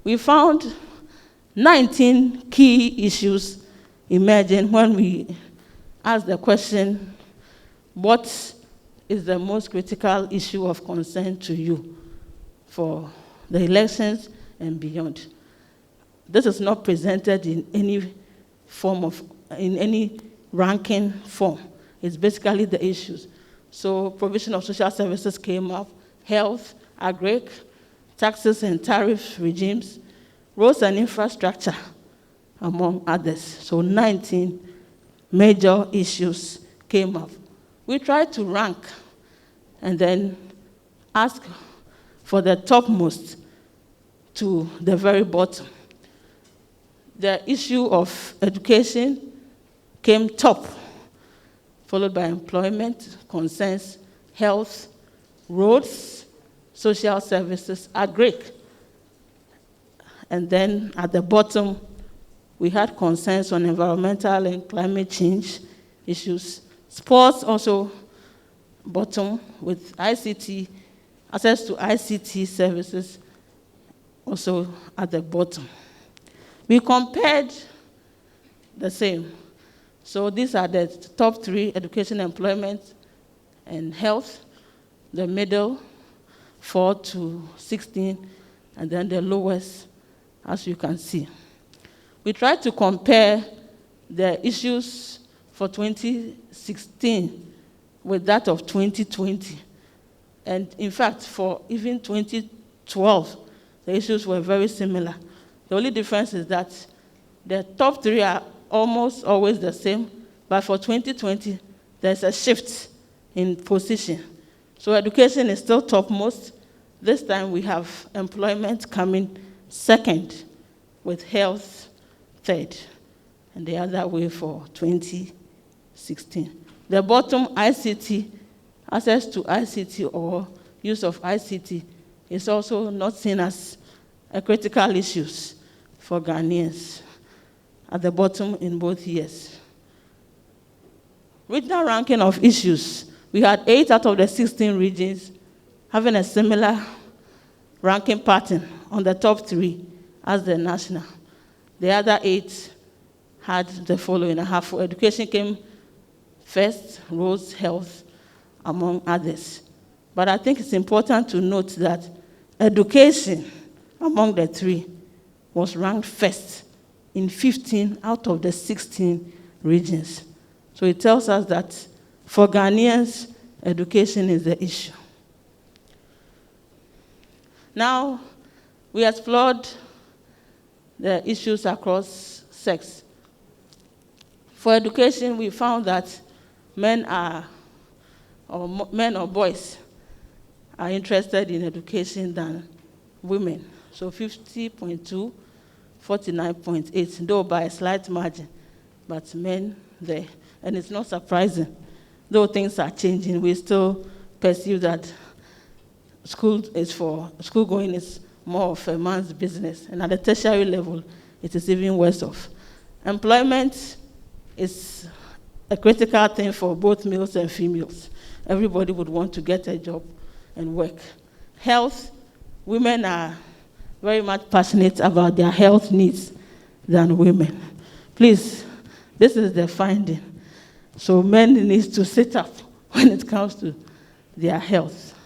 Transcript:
we found 19 key issues emerging when we asked the question, what is the most critical issue of concern to you for the elections and beyond? This is not presented in any in any ranking form. It's basically the issues. So provision of social services came up, health, agric, taxes and tariff regimes, roads and infrastructure, among others. So 19 major issues came up. We tried to rank and then ask for the topmost to the very bottom. The issue of education came top, followed by employment, concerns, health, roads, social services, agric. And then at the bottom, we had concerns on environmental and climate change issues. Sports also bottom with ICT, access to ICT services also at the bottom. We compared the same. So these are the top 3: education, employment, and health. The middle, 4 to 16, and then the lowest, as you can see. We tried to compare the issues for 2016 with that of 2020. And in fact, for even 2012, the issues were very similar. The only difference is that the top 3 are almost always the same, but for 2020, there's a shift in position. So education is still topmost. This time we have employment coming second, with health third, and the other way for 2016. The bottom, ICT, access to ICT or use of ICT, is also not seen as a critical issue for Ghanaians, at the bottom in both years. Regional ranking of issues, we had 8 out of the 16 regions having a similar ranking pattern on the top 3 as the national. The other 8 had the following. For education came first, roads, health, among others. But I think it's important to note that education among the 3 was ranked first in 15 out of the 16 regions. So it tells us that for Ghanaians, education is the issue. Now, we explored the issues across sex. For education, we found that men or boys are interested in education than women. So 50.2, 49.8, though by a slight margin, but men there. And it's not surprising. Though things are changing, we still perceive that schoolgoing is more of a man's business. And at the tertiary level, it is even worse off. Employment is a critical thing for both males and females. Everybody would want to get a job and work. Health, women are very much passionate about their health needs than women. Please, this is the finding. So men need to sit up when it comes to their health.